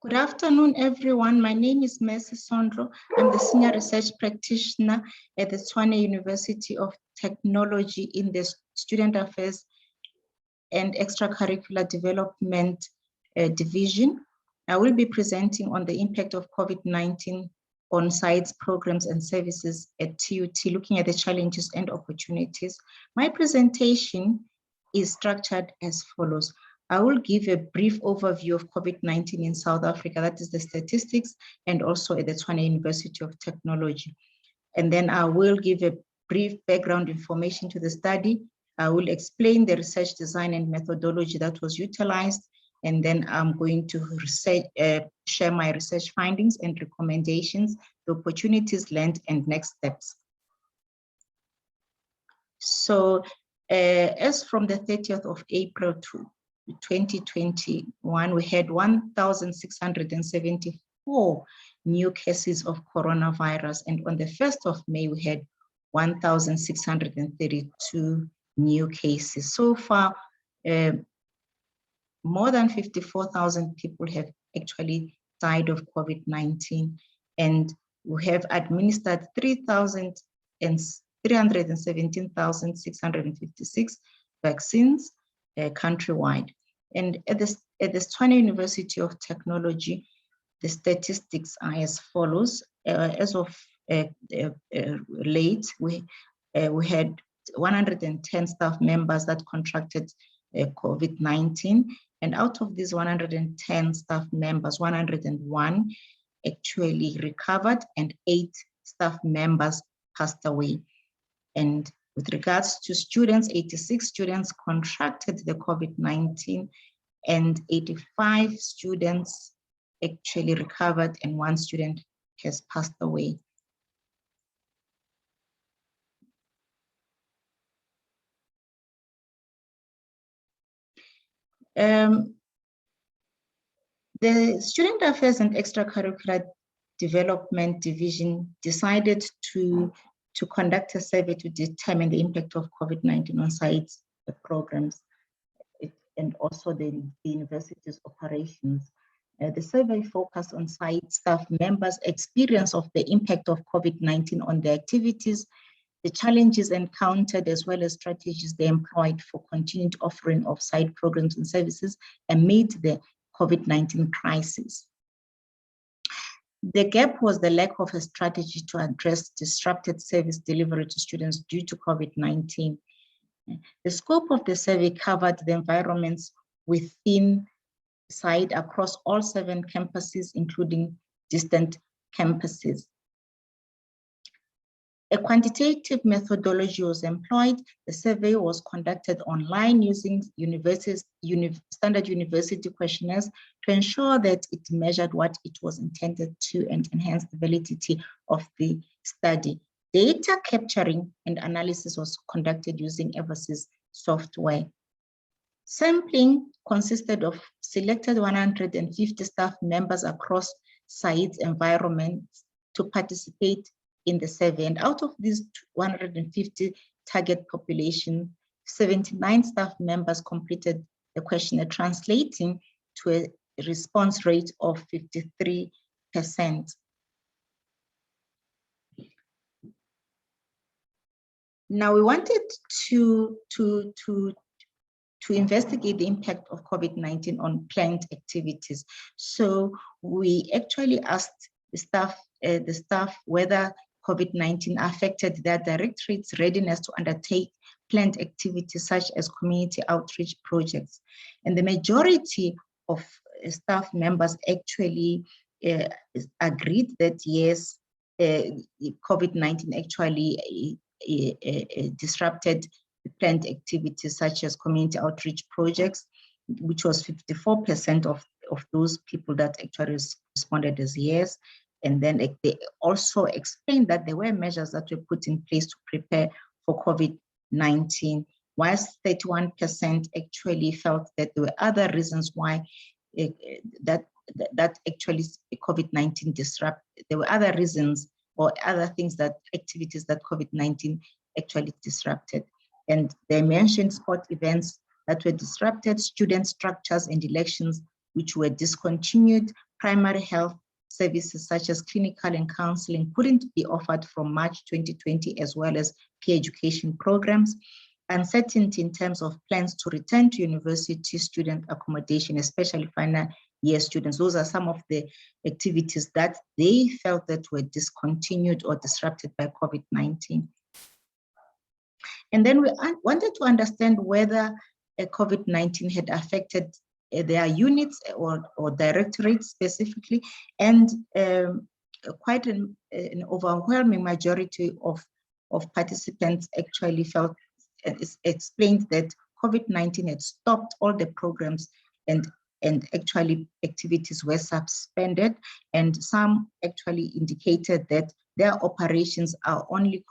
Good afternoon, everyone. My name is Sondlo. I'm the Senior Research Practitioner at the Tshwane University of Technology in the Student Affairs and Extracurricular Development Division. I will be presenting on the impact of COVID-19 on SAED's programs and services at TUT, looking at the challenges and opportunities. My presentation is structured as follows. I will give a brief overview of COVID-19 in South Africa, that is the statistics, and also at the Tshwane University of Technology. And then I will give a brief background information to the study. I will explain the research design and methodology that was utilized, and then I'm going to share my research findings and recommendations, the opportunities learned, and next steps. So as from the 30th of April to 2021, we had 1,674 new cases of coronavirus, and on the 1st of May, we had 1,632 new cases. So far, more than 54,000 people have actually died of COVID-19, and we have administered 317,656 vaccines countrywide. And at the Tshwane University of Technology, the statistics are as follows. As of late, we had 110 staff members that contracted COVID-19, and out of these 110 staff members, 101 actually recovered, and 8 staff members passed away. And with regards to students, 86 students contracted the COVID-19, and 85 students actually recovered, and 1 student has passed away. The Student Affairs and Extracurricular Development Division decided to conduct a survey to determine the impact of COVID-19 on SAED's programs and also the university's operations. The survey focused on SAED staff members' experience of the impact of COVID-19 on their activities, the challenges encountered, as well as strategies they employed for continued offering of SAED programs and services amid the COVID-19 crisis. The gap was the lack of a strategy to address disrupted service delivery to students due to COVID-19. The scope of the survey covered the environments within SAED across all 7 campuses, including distant campuses. A quantitative methodology was employed. The survey was conducted online using standard university questionnaires to ensure that it measured what it was intended to and enhance the validity of the study. Data capturing and analysis was conducted using Eversys software. Sampling consisted of selected 150 staff members across SAED's environments to participate in the survey. And out of these 150 target population, 79 staff members completed the questionnaire, translating to a response rate of 53%. Now, we wanted to investigate the impact of COVID-19 on planned activities. So we actually asked the staff whether COVID-19 affected their directorate's readiness to undertake planned activities such as community outreach projects. And the majority of staff members actually agreed that yes, COVID-19 actually disrupted planned activities such as community outreach projects, which was 54% of those people that actually responded as yes. And then they also explained that there were measures that were put in place to prepare for COVID-19, whilst 31% actually felt that there were other reasons why that actually COVID-19 disrupted. There were other reasons or other things activities that COVID-19 actually disrupted. And they mentioned sport events that were disrupted, student structures and elections which were discontinued, primary health services such as clinical and counseling couldn't be offered from March 2020, as well as peer education programs. Uncertainty in terms of plans to return to university student accommodation, especially final year students. Those are some of the activities that they felt that were discontinued or disrupted by COVID-19. And then we wanted to understand whether COVID-19 had affected their units or directorates specifically, and quite an overwhelming majority of participants actually felt, explained that COVID-19 had stopped all the programs and actually activities were suspended, and some actually indicated that their operations are only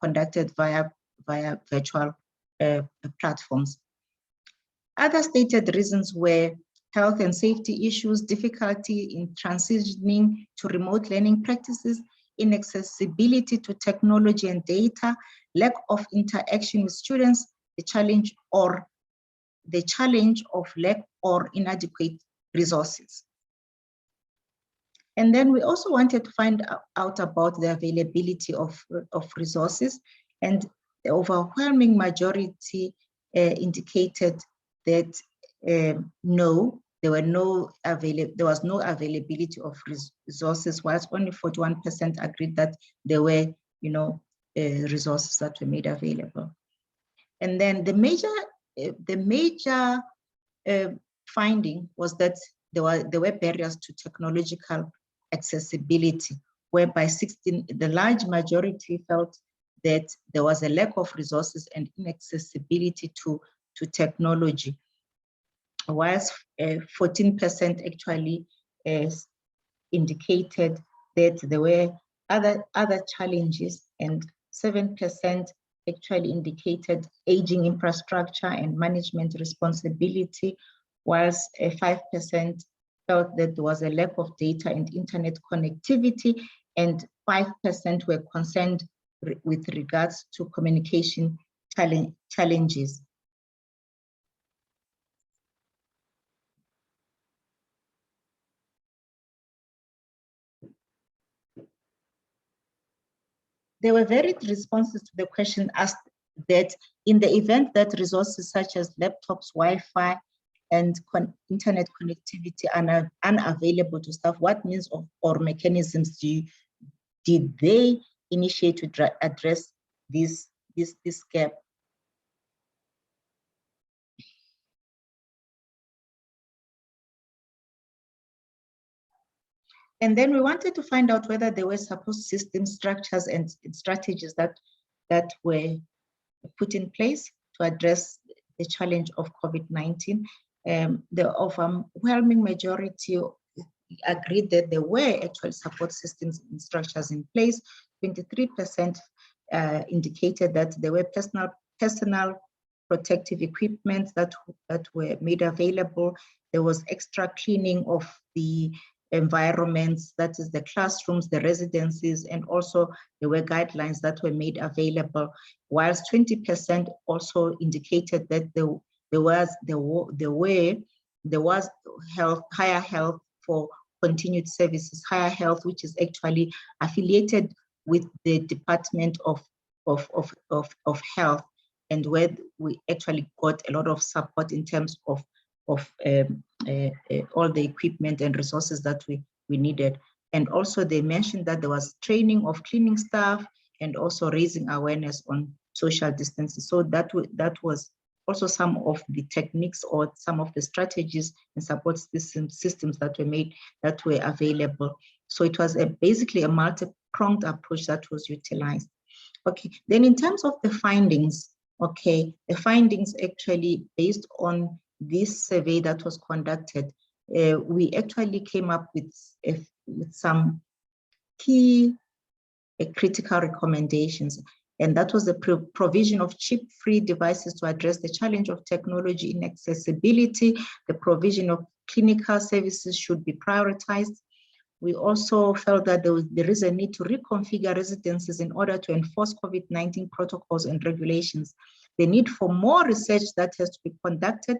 conducted via virtual platforms. Other stated reasons were health and safety issues, difficulty in transitioning to remote learning practices, inaccessibility to technology and data, lack of interaction with students, the challenge of lack or inadequate resources. And then we also wanted to find out about the availability of resources, and the overwhelming majority indicated that no, there was no availability of resources, whilst only 41% agreed that there were, resources that were made available. And then the major finding was that there were barriers to technological accessibility, whereby the large majority felt that there was a lack of resources and inaccessibility to technology, whilst 14% actually indicated that there were other challenges, and 7% actually indicated aging infrastructure and management responsibility, whilst 5% felt that there was a lack of data and internet connectivity, and 5% were concerned with regards to communication challenges. There were varied responses to the question asked that in the event that resources such as laptops, Wi-Fi, and internet connectivity are unavailable to staff, what means or mechanisms did they initiate to address this gap? And then we wanted to find out whether there were support system structures and strategies that were put in place to address the challenge of COVID-19. The overwhelming majority agreed that there were actual support systems and structures in place. 23% indicated that there were personal protective equipment that were made available. There was extra cleaning of the environments, that is the classrooms, the residencies, and also there were guidelines that were made available, whilst 20% also indicated that there was higher health for continued services, higher health, which is actually affiliated with the Department of Health, and where we actually got a lot of support in terms of all the equipment and resources that we needed. And also they mentioned that there was training of cleaning staff and also raising awareness on social distancing. So that was also some of the techniques or some of the strategies and support systems that were made, that were available. So it was basically a multi-pronged approach that was utilized. Okay, then in terms of the findings, okay, the findings actually based on this survey that was conducted, we actually came up with some key critical recommendations, and that was the provision of chip-free devices to address the challenge of technology inaccessibility. The provision of clinical services should be prioritized. We also felt that there is a need to reconfigure residences in order to enforce COVID-19 protocols and regulations. The need for more research that has to be conducted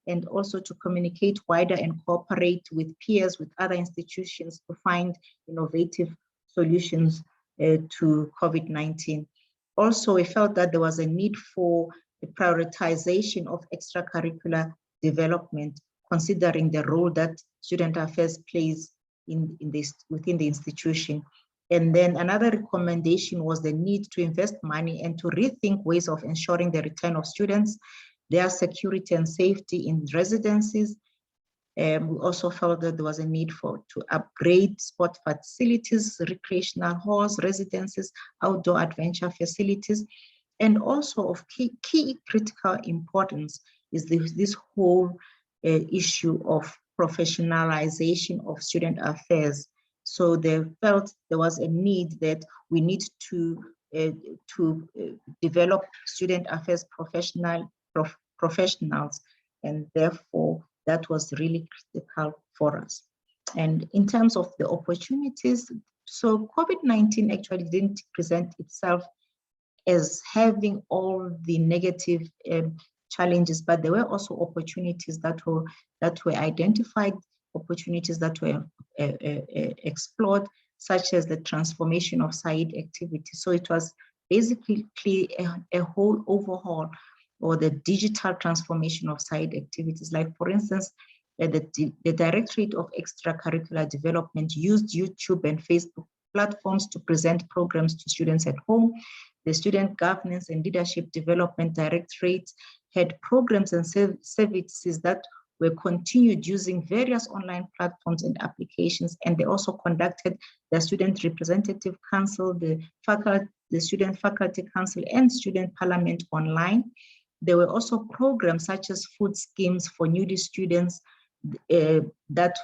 and also to communicate wider and cooperate with peers, with other institutions to find innovative solutions to COVID-19. Also, we felt that there was a need for the prioritization of extracurricular development, considering the role that student affairs plays within the institution. And then another recommendation was the need to invest money and to rethink ways of ensuring the return of students, their security and safety in residencies. We also felt that there was a need to upgrade sport facilities, recreational halls, residences, outdoor adventure facilities. And also of key critical importance is this whole issue of professionalization of student affairs. So they felt there was a need that we need to develop student affairs professionals, and therefore that was really critical for us. And in terms of the opportunities, so COVID-19 actually didn't present itself as having all the negative challenges, but there were also opportunities that were identified, opportunities that were explored, such as the transformation of SAED activities. So it was basically a whole overhaul, or the digital transformation of SAED activities. Like, for instance, the Directorate of Extracurricular Development used YouTube and Facebook platforms to present programs to students at home. The Student Governance and Leadership Development Directorate had programs and services that were continued using various online platforms and applications, and they also conducted the Student Representative Council, the Student Faculty Council, and Student Parliament online. There were also programs such as food schemes for newly students that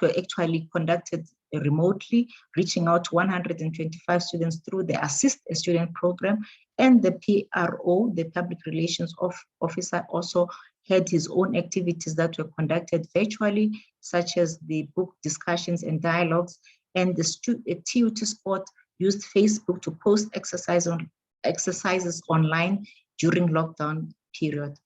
were actually conducted remotely, reaching out to 125 students through the Assist a Student program. And the PRO, the Public Relations Officer, also had his own activities that were conducted virtually, such as the book discussions and dialogues. And the TUT Sport used Facebook to post exercises online during lockdown period.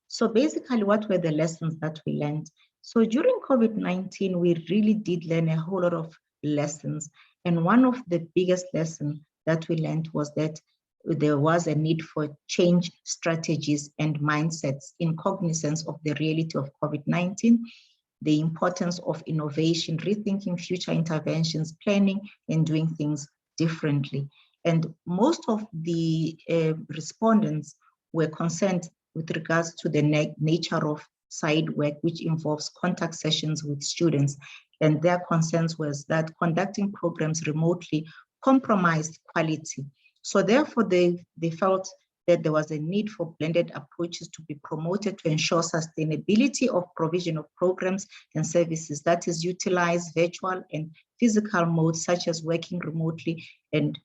So basically, what were the lessons that we learned? So during COVID-19, we really did learn a whole lot of lessons. And one of the biggest lessons that we learned was that there was a need for change strategies and mindsets in cognizance of the reality of COVID-19, the importance of innovation, rethinking future interventions, planning, and doing things differently. And most of the respondents were concerned with regards to the nature of SAED work, which involves contact sessions with students. And their concerns was that conducting programs remotely compromised quality. So therefore, they felt that there was a need for blended approaches to be promoted to ensure sustainability of provision of programs and services that is utilize virtual and physical modes, such as working remotely and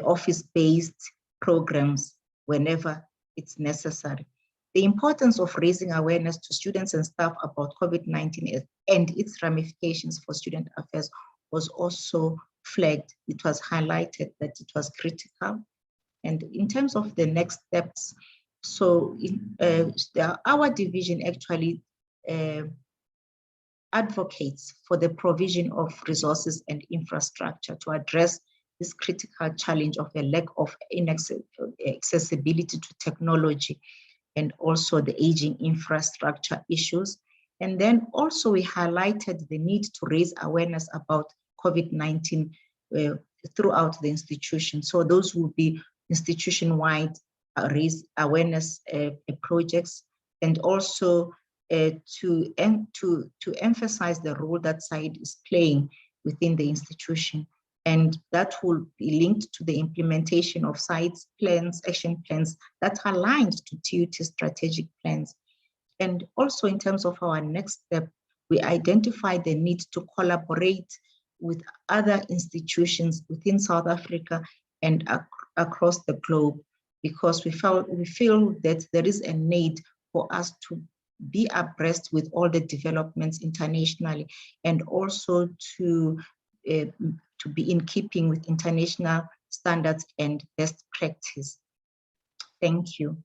office-based programs whenever it's necessary. The importance of raising awareness to students and staff about COVID-19 and its ramifications for student affairs was also flagged. It was highlighted that it was critical. And in terms of the next steps, so our division actually advocates for the provision of resources and infrastructure to address this critical challenge of a lack of accessibility to technology, and also the aging infrastructure issues. And then also we highlighted the need to raise awareness about COVID-19 throughout the institution. So those will be institution-wide raise awareness projects, and also to emphasize the role that SAED is playing within the institution. And that will be linked to the implementation of SAED's plans, action plans that are aligned to TUT strategic plans. And also in terms of our next step, we identified the need to collaborate with other institutions within South Africa and across the globe, because we feel that there is a need for us to be abreast with all the developments internationally, and also to be in keeping with international standards and best practice. Thank you.